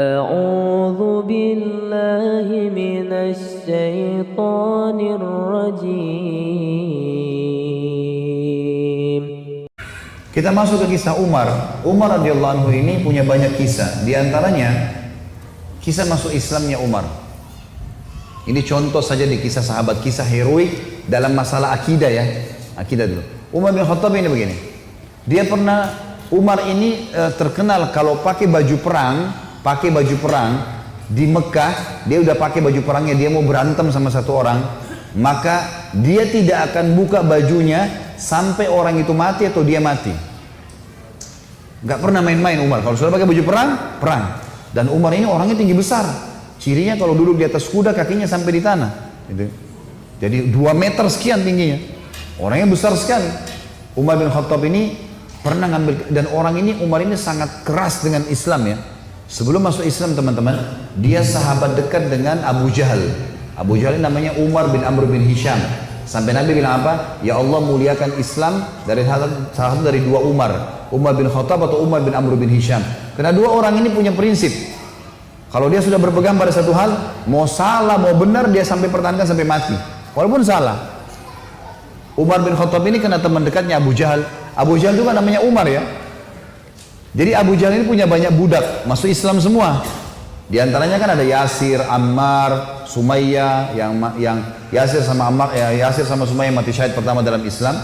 أعوذ بالله من الشيطان الرجيم. Kita masuk ke kisah Umar. Umar radhiyallahu anhu ini punya banyak kisah. Di antaranya kisah masuk Islamnya Umar. Ini contoh saja di kisah sahabat, kisah heroik dalam masalah akidah ya. Akidah dulu. Umar bin Khattab ini begini. Dia pernah, Umar ini terkenal kalau pakai baju perang di Mekah, dia udah pakai baju perangnya, dia mau berantem sama satu orang, maka dia tidak akan buka bajunya sampai orang itu mati atau dia mati. Gak pernah main-main Umar. Kalau sudah pakai baju perang, perang. Dan Umar ini orangnya tinggi besar. Cirinya kalau duduk di atas kuda kakinya sampai di tanah. Gitu. Jadi 2 meter sekian tingginya. Orangnya besar sekali. Umar bin Khattab ini pernah ngambil, dan orang ini, Umar ini sangat keras dengan Islam ya. Sebelum masuk Islam teman-teman, dia sahabat dekat dengan Abu Jahal. Abu Jahal ini namanya Umar bin Amr bin Hisham. Sampai Nabi bilang apa? Ya Allah muliakan Islam dari salah satu dari 2 Umar. Umar bin Khattab atau Umar bin Amr bin Hisham. Karena 2 orang ini punya prinsip. Kalau dia sudah berpegang pada satu hal, mau salah, mau benar, dia sampai pertahankan sampai mati. Walaupun salah. Umar bin Khattab ini kena teman dekatnya Abu Jahal. Abu Jahal juga namanya Umar ya. Jadi Abu Jahal ini punya banyak budak, masuk Islam semua. Di antaranya kan ada Yasir, Ammar, Sumayyah, yang Yasir sama Ammar, Yasir sama Sumayyah mati syahid pertama dalam Islam.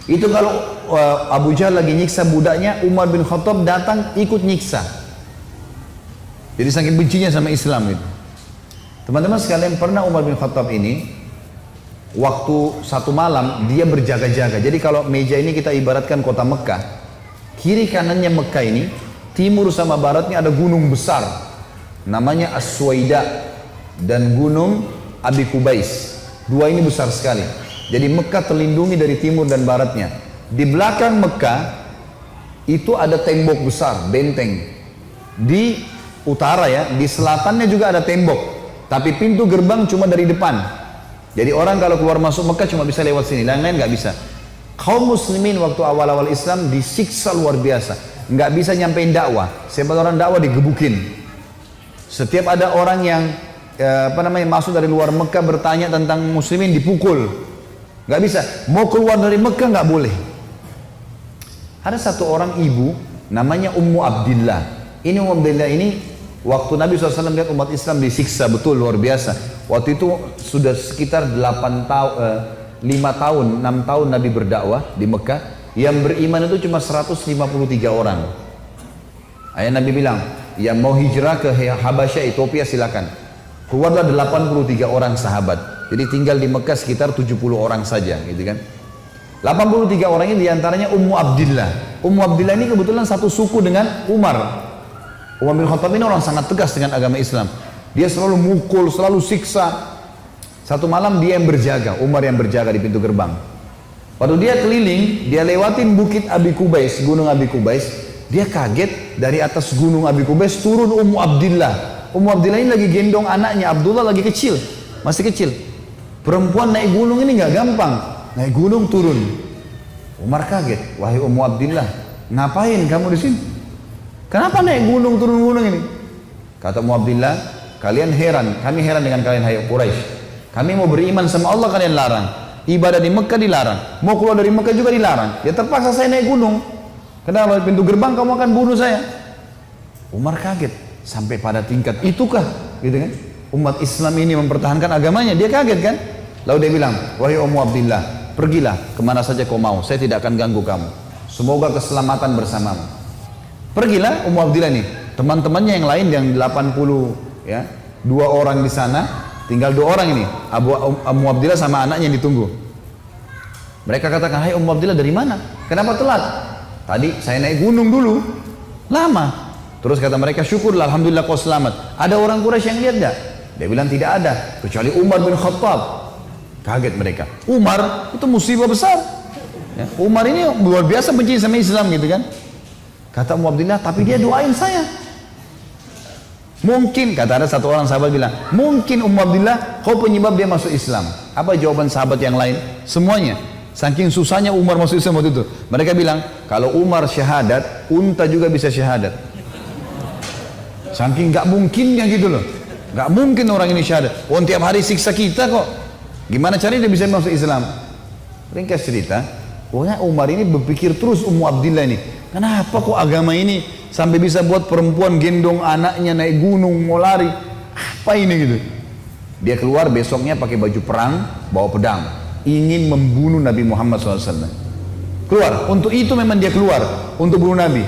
Itu kalau Abu Jahal lagi nyiksa budaknya, Umar bin Khattab datang ikut nyiksa. Jadi saking bencinya sama Islam itu. Teman-teman sekalian, pernah Umar bin Khattab ini waktu satu malam dia berjaga-jaga. Jadi kalau meja ini kita ibaratkan kota Mekah, kiri kanannya Mekah ini, timur sama baratnya ada gunung besar namanya As-Suwaida dan gunung Abi Kubais. 2 ini besar sekali. Jadi Mekah terlindungi dari timur dan baratnya. Di belakang Mekah itu ada tembok besar, benteng. Di utara ya, di selatannya juga ada tembok. Tapi pintu gerbang cuma dari depan. Jadi orang kalau keluar masuk Mekah cuma bisa lewat sini, lain-lain nggak bisa. Kaum muslimin waktu awal-awal Islam disiksa luar biasa. Nggak bisa nyampein dakwah. Siapa orang dakwah digebukin. Setiap ada orang yang masuk dari luar Mekah bertanya tentang muslimin dipukul. Nggak bisa. Mau keluar dari Mekah nggak boleh. Ada satu orang ibu namanya Ummu Abdillah. Ini Ummu Abdillah ini waktu Nabi SAW lihat umat Islam disiksa betul luar biasa. Waktu itu sudah sekitar 5 tahun, 6 tahun Nabi berdakwah di Mekah. Yang beriman itu cuma 153 orang. Ayah Nabi bilang, yang mau hijrah ke Habasyah, Ethiopia silakan. Keluarlah 83 orang sahabat. Jadi tinggal di Mekah sekitar 70 orang saja, gitu kan. 83 orang ini diantaranya Ummu Abdillah. Ummu Abdillah ini kebetulan satu suku dengan Umar. Umar bin Khattab ini orang sangat tegas dengan agama Islam. Dia selalu mukul, selalu siksa. Satu malam dia yang berjaga, Umar yang berjaga di pintu gerbang. Waktu dia keliling, dia lewatin bukit Abi Kubais, gunung Abi Kubais. Dia kaget, dari atas gunung Abi Kubais turun Ummu Abdillah. Ummu Abdillah ini lagi gendong anaknya, Abdullah lagi kecil, masih kecil. Perempuan naik gunung ini nggak gampang, naik gunung turun. Umar kaget, wahai Ummu Abdillah, ngapain kamu di sini? Kenapa naik gunung turun gunung ini? Kata Ummu Abdillah, kalian heran, kami heran dengan kalian hai Quraisy. Kami mau beriman sama Allah, kalian larang. Ibadah di Mekah dilarang, mau keluar dari Mekah juga dilarang. Ya terpaksa saya naik gunung. Kenapa? Pintu gerbang kamu akan bunuh saya. Umar kaget sampai pada tingkat itukah, gitu kan? Umat Islam ini mempertahankan agamanya, dia kaget kan? Lalu dia bilang, wahai Ummu Abdillah, pergilah kemana saja kau mau, saya tidak akan ganggu kamu. Semoga keselamatan bersamamu. Pergilah Ummu Abdillah nih, teman-temannya yang lain yang 80 ya, 2 orang di sana. Tinggal 2 orang ini, Ummu Abdillah sama anaknya yang ditunggu. Mereka katakan, hai Ummu Abdillah dari mana? Kenapa telat? Tadi saya naik gunung dulu, lama. Terus kata mereka, syukurlah, alhamdulillah kau selamat. Ada orang Quraisy yang lihat enggak? Dia bilang tidak ada, kecuali Umar bin Khattab. Kaget mereka. Umar itu musibah besar. Ya, Umar ini luar biasa benci sama Islam gitu kan. Kata Ummu Abdillah, tapi dia doain saya. Mungkin, kata ada satu orang sahabat bilang, mungkin Ummu Abdillah kau penyebab dia masuk Islam. Apa jawaban sahabat yang lain? Semuanya. Saking susahnya Umar masuk Islam waktu itu. Mereka bilang, kalau Umar syahadat, unta juga bisa syahadat. Saking nggak mungkinnya gitu loh. Nggak mungkin orang ini syahadat. Oh, tiap hari siksa kita kok. Gimana caranya dia bisa masuk Islam? Ringkas cerita, pokoknya Umar ini berpikir terus Ummu Abdillah ini. Kenapa kok agama ini sampai bisa buat perempuan gendong anaknya naik gunung mau lari? Apa ini gitu? Dia keluar besoknya pakai baju perang, bawa pedang, ingin membunuh Nabi Muhammad SAW. Keluar, untuk itu memang dia keluar, untuk bunuh Nabi.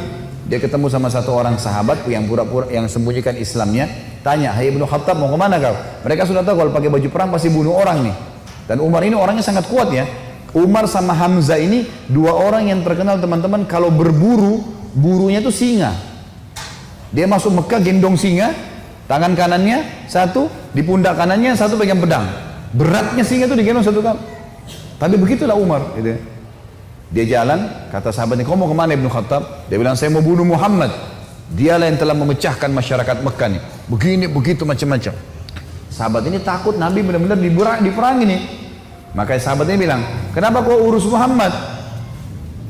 Dia ketemu sama satu orang sahabat yang pura-pura yang sembunyikan Islamnya, tanya, "Hai Ibnu Khattab, mau kemana kau?" Mereka sudah tahu kalau pakai baju perang pasti bunuh orang nih. Dan Umar ini orangnya sangat kuat ya. Umar sama Hamzah ini dua orang yang terkenal teman-teman kalau berburu, burunya itu singa. Dia masuk Mekah gendong singa, tangan kanannya satu, di pundak kanannya satu pegang pedang. Beratnya singa itu digendong satu kali. Tapi begitulah Umar. Gitu. Dia jalan, kata sahabatnya, "Kau mau kemana Ibnu Khattab?" Dia bilang, "Saya mau bunuh Muhammad. Dialah yang telah memecahkan masyarakat Mekah nih. Begini, begitu, macam-macam." Sahabat ini takut Nabi benar-benar diperangi nih. Makanya sahabatnya bilang, "Kenapa kau urus Muhammad?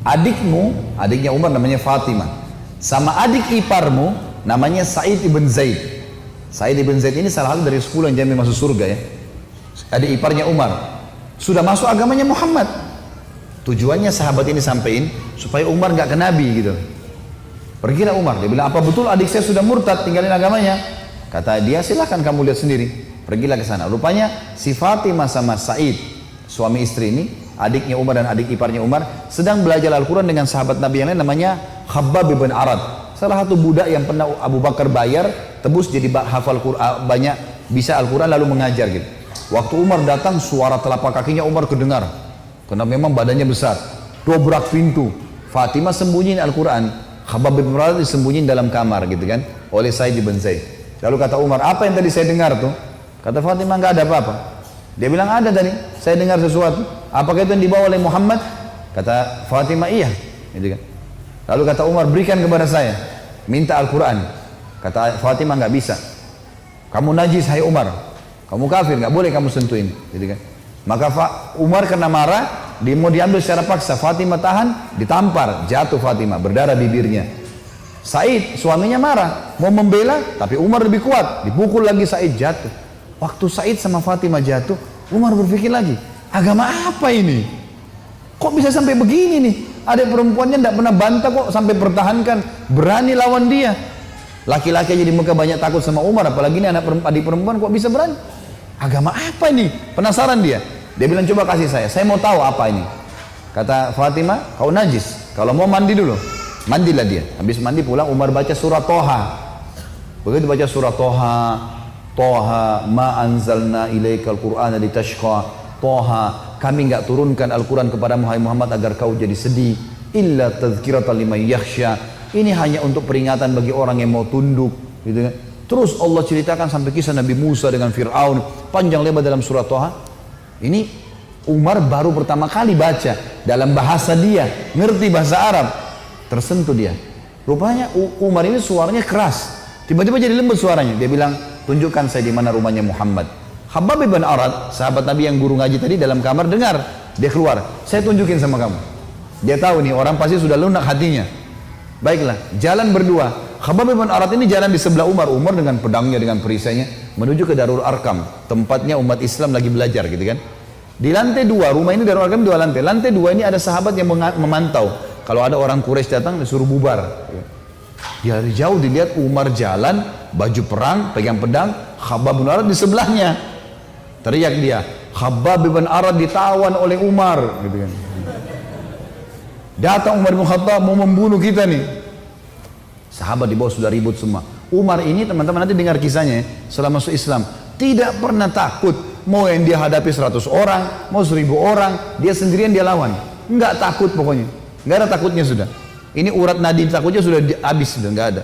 Adikmu," adiknya Umar namanya Fatimah, "sama adik iparmu namanya Sa'id ibn Zaid." Sa'id ibn Zaid ini salah satu dari 10 yang jamin masuk surga ya. Adik iparnya Umar. Sudah masuk agamanya Muhammad. Tujuannya sahabat ini sampein supaya Umar nggak ke Nabi gitu. Pergilah Umar. Dia bilang, "Apa betul adik saya sudah murtad tinggalin agamanya?" Kata dia, "Silahkan kamu lihat sendiri." Pergilah ke sana. Rupanya si Fatimah sama Sa'id, suami istri ini, adiknya Umar dan adik iparnya Umar, sedang belajar Al-Quran dengan sahabat Nabi yang lain namanya Khabbab bin Arad. Salah satu budak yang pernah Abu Bakar bayar, tebus jadi hafal Quran, banyak bisa Al-Quran lalu mengajar gitu. Waktu Umar datang, suara telapak kakinya Umar kedengar. Karena memang badannya besar. Dobrak pintu. Fatimah sembunyiin Al-Quran. Khabbab bin Arad disembunyiin dalam kamar gitu kan. Oleh Sa'id bin Zaid. Lalu kata Umar, "Apa yang tadi saya dengar tuh?" Kata Fatimah, "Nggak ada apa-apa." Dia bilang, "Ada tadi, saya dengar sesuatu." "Apakah itu yang dibawa oleh Muhammad?" Kata Fatimah, "Iya." Gitu kan. Lalu kata Umar, "Berikan kepada saya." Minta Al-Quran. Kata Fatimah, "Nggak bisa. Kamu najis hai Umar. Kamu kafir, nggak boleh kamu sentuhin." Gitu kan. Maka Umar kena marah, dia mau diambil secara paksa. Fatimah tahan, ditampar, jatuh Fatimah, berdarah bibirnya. Said, suaminya marah, mau membela, tapi Umar lebih kuat, dipukul lagi Said, jatuh. Waktu Said sama Fatimah jatuh, Umar berpikir lagi, agama apa ini? Kok bisa sampai begini nih? Ada perempuannya tidak pernah bantah kok sampai pertahankan, berani lawan dia. Laki-laki aja di Mekah banyak takut sama Umar, apalagi ini adik perempuan kok bisa berani? Agama apa ini? Penasaran dia. Dia bilang, "Coba kasih saya mau tahu apa ini." Kata Fatimah, "Kau najis, kalau mau mandi dulu." Mandilah dia. Habis mandi pulang, Umar baca surah Toha. Begitu baca surah Toha, Toha ma anzalna ilaikal qur'ana litashqa. Toha, kami enggak turunkan Al-Quran kepada Muhammad agar kau jadi sedih. Illa tadhkiratan liman yakhsha. Ini hanya untuk peringatan bagi orang yang mau tunduk, gitu kan. Terus Allah ceritakan sampai kisah Nabi Musa dengan Fir'aun, panjang lebar dalam surah Toha. Ini Umar baru pertama kali baca dalam bahasa dia, ngerti bahasa Arab, tersentuh dia. Rupanya Umar ini suaranya keras, tiba-tiba jadi lembut suaranya. Dia bilang, "Tunjukkan saya di mana rumahnya Muhammad." Khabbab bin Arad, sahabat Nabi yang guru ngaji tadi dalam kamar dengar, dia keluar, "Saya tunjukin sama kamu." Dia tahu nih orang pasti sudah lunak hatinya. Baiklah, jalan berdua. Khabbab bin Arad ini jalan di sebelah Umar. Umar dengan pedangnya, dengan perisainya menuju ke Darul Arkam, tempatnya umat Islam lagi belajar gitu kan. Di lantai 2, rumah ini Darul Arkam 2 lantai. Lantai 2 ini ada sahabat yang memantau. Kalau ada orang Quraisy datang disuruh bubar. Dari jauh dilihat Umar jalan, baju perang, pegang pedang, Khabbab bin Arad di sebelahnya. Teriak dia, "Khabbab bin Arad ditawan oleh Umar." Gitu kan. Datang Umar bin Khattab mau membunuh kita nih. Sahabat di bawah sudah ribut semua. Umar ini teman-teman nanti dengar kisahnya ya, setelah masuk Islam tidak pernah takut. Mau yang dia hadapi 100 orang, mau 1000 orang, dia sendirian dia lawan. Enggak takut pokoknya. Enggak ada takutnya sudah. Ini urat nadi takutnya sudah habis, sudah enggak ada.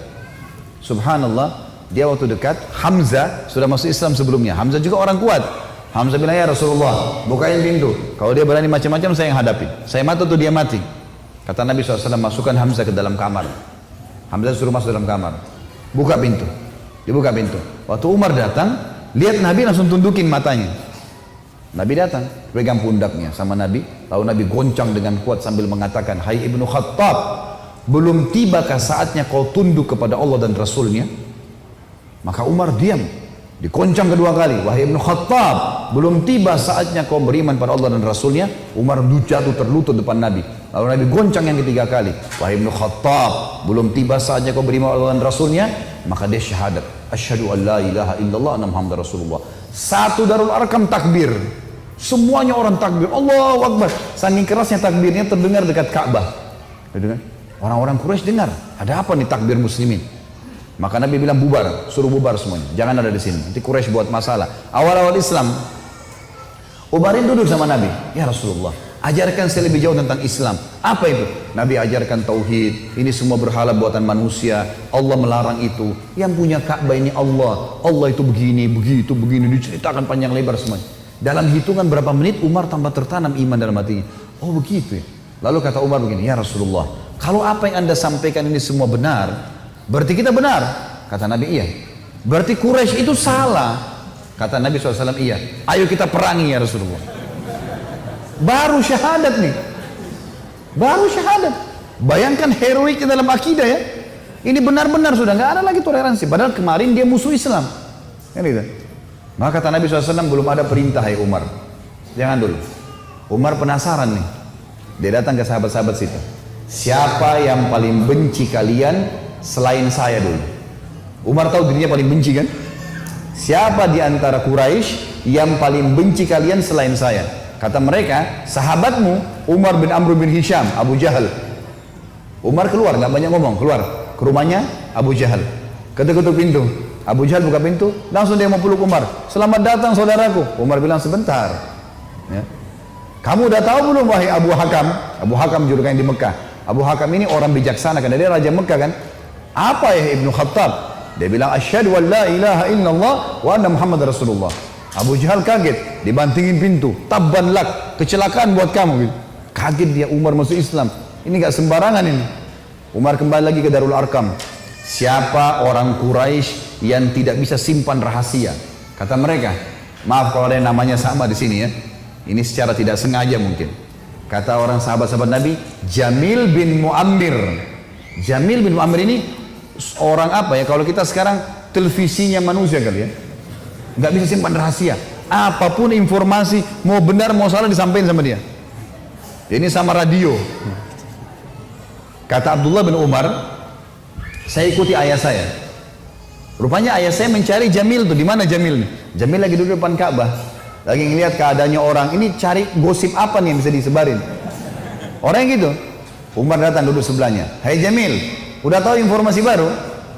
Subhanallah, dia waktu dekat Hamzah sudah masuk Islam sebelumnya. Hamzah juga orang kuat. Hamzah bilang, "Ya Rasulullah, bukain pintu. Kalau dia berani macam-macam saya yang hadapi. Saya mati atau dia mati." Kata Nabi SAW, "Masukkan Hamzah ke dalam kamar." Hamzah suruh masuk dalam kamar. Buka pintu. Dibuka pintu. Waktu Umar datang, lihat Nabi langsung tundukin matanya. Nabi datang, pegang pundaknya sama Nabi. Lalu Nabi goncang dengan kuat sambil mengatakan, "Hai Ibnu Khattab, belum tibakah saatnya kau tunduk kepada Allah dan Rasulnya?" Maka Umar diam. Dikoncang kedua kali. Wahai Ibnu Khattab, belum tiba saatnya kau beriman pada Allah dan Rasulnya. Umar jatuh terlutut depan Nabi. Lalu Nabi goncang yang ketiga kali. Wahai Ibnu Khattab, belum tiba saatnya kau beriman pada Allah dan Rasulnya. Maka dia syahadat. Asyhadu an la ilaha illallah anna Muhammad Rasulullah. Satu Darul Arkam takbir. Semuanya orang takbir. Allahu Akbar. Saking kerasnya takbirnya terdengar dekat Ka'bah. Orang-orang Quraisy dengar. Ada apa nih takbir muslimin? Maka Nabi bilang bubar, suruh bubar semuanya. Jangan ada di sini. Nanti Quraisy buat masalah. Awal-awal Islam, Umar duduk sama Nabi. Ya Rasulullah, ajarkan saya lebih jauh tentang Islam. Apa itu? Nabi ajarkan tauhid. Ini semua berhala buatan manusia. Allah melarang itu. Yang punya Ka'bah ini Allah. Allah itu begini, begitu, begini. Diceritakan panjang lebar semuanya. Dalam hitungan berapa menit Umar tambah tertanam iman dalam hatinya. Oh begitu ya. Lalu kata Umar begini, ya Rasulullah, kalau apa yang anda sampaikan ini semua benar, berarti kita benar. Kata Nabi, iya. Berarti Quraisy itu salah. Kata Nabi SAW, iya. Ayo kita perangi ya Rasulullah. Baru syahadat nih. Baru syahadat. Bayangkan heroiknya dalam akidah ya. Ini benar-benar sudah nggak ada lagi toleransi. Padahal kemarin dia musuh Islam. Kan gitu. Maka kata Nabi SAW, belum ada perintah hai Umar. Jangan dulu. Umar penasaran nih. Dia datang ke sahabat-sahabat situ. Siapa yang paling benci kalian selain saya dulu? Umar tahu dirinya paling benci kan? Siapa di antara Quraisy yang paling benci kalian selain saya? Kata mereka, sahabatmu Umar bin Amr bin Hisham, Abu Jahal. Umar keluar, nggak banyak ngomong, keluar ke rumahnya Abu Jahal. Ketuk-ketuk pintu. Abu Jahal buka pintu, langsung dia mau peluk Umar. Selamat datang saudaraku. Umar bilang sebentar. Ya. Kamu udah tahu belum wahai Abu Hakam? Abu Hakam julukan di Mekah. Abu Hakam ini orang bijaksana karena dia raja Mekah kan. Apa ya Ibnu Khattab? Dia bilang asyhadu an la ilaha illallah wa anna Muhammad Rasulullah. Abu Jahal kaget, dibantingin pintu. Tabban lak, kecelakaan buat kamu gitu. Kaget dia, Umar masuk Islam. Ini gak sembarangan ini. Umar kembali lagi ke Darul Arkam. Siapa orang Quraisy yang tidak bisa simpan rahasia? Kata mereka, maaf kalau ada yang namanya sama di sini ya. Ini secara tidak sengaja mungkin. Kata orang sahabat-sahabat Nabi, Jamil bin Muammir. Jamil bin Muammir ini orang apa ya? Kalau kita sekarang televisinya manusia kali ya. Nggak bisa simpan rahasia. Apapun informasi, mau benar mau salah disampaikan sama dia. Ini sama radio. Kata Abdullah bin Umar, saya ikuti ayah saya. Rupanya ayah saya mencari Jamil tuh. Di mana Jamil nih? Jamil lagi duduk depan Ka'bah. Lagi ngelihat keadaannya orang. Ini cari gosip apa nih yang bisa disebarin. Orang yang gitu. Umar datang duduk sebelahnya. Hai Jamil, udah tahu informasi baru?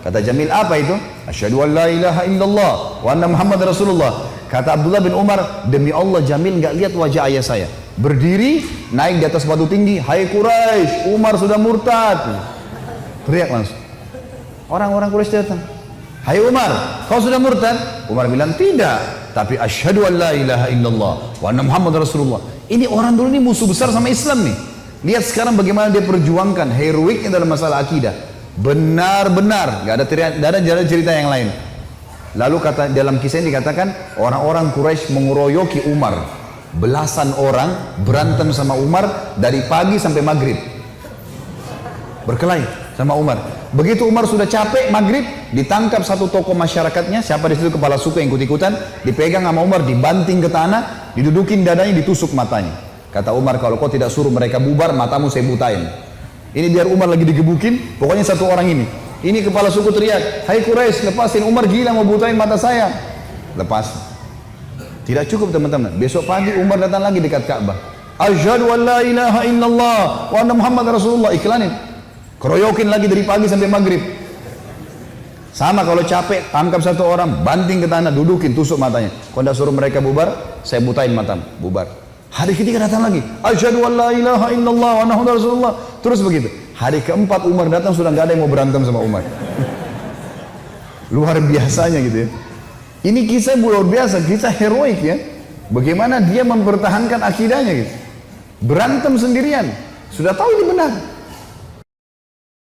Kata Jamil, apa itu? Asyhadu an la ilaha illallah wa anna Muhammad Rasulullah. Kata Abdullah bin Umar, demi Allah Jamil nggak lihat wajah ayah saya. Berdiri, naik di atas batu tinggi. Hai Quraisy, Umar sudah murtad. Teriak langsung. Orang-orang Quraisy datang. Hai Umar, kau sudah murtad? Umar bilang tidak, tapi asyhadu an la ilaha illallah wa anna Muhammad Rasulullah. Ini orang dulu ini musuh besar sama Islam nih. Lihat sekarang bagaimana dia perjuangkan heroiknya dalam masalah akidah. Benar-benar, gak ada cerita yang lain. Lalu kata dalam kisah ini dikatakan orang-orang Quraisy mengeroyoki Umar. Belasan orang berantem sama Umar dari pagi sampai maghrib. Berkelahi sama Umar. Begitu Umar sudah capek maghrib, ditangkap satu tokoh masyarakatnya, siapa di situ kepala suku yang ikut-ikutan, dipegang sama Umar, dibanting ke tanah, didudukin dadanya, ditusuk matanya. Kata Umar, kalau kau tidak suruh mereka bubar, matamu saya butain. Ini biar Umar lagi digebukin, pokoknya satu orang ini. Ini kepala suku teriak, hai Quraisy, lepasin, Umar gila mau butain mata saya. Lepas. Tidak cukup teman-teman. Besok pagi Umar datang lagi dekat Ka'bah. Asyhadu an la ilaha illallah wa anna Muhammad Rasulullah. Iklanin. Keroyokin lagi dari pagi sampai maghrib. Sama kalau capek, tangkap satu orang, banting ke tanah, dudukin, tusuk matanya. Kalau tidak suruh mereka bubar, saya butain matamu. Bubar. Hari ketiga datang lagi. Asyhadu an la ilaha illallah wa anna Muhammad Rasulullah. Terus begitu. Hari keempat Umar datang, sudah nggak ada yang mau berantem sama Umar. Luar biasanya gitu ya. Ini kisah luar biasa, kisah heroik ya. Bagaimana dia mempertahankan akidahnya gitu. Berantem sendirian. Sudah tahu ini benar.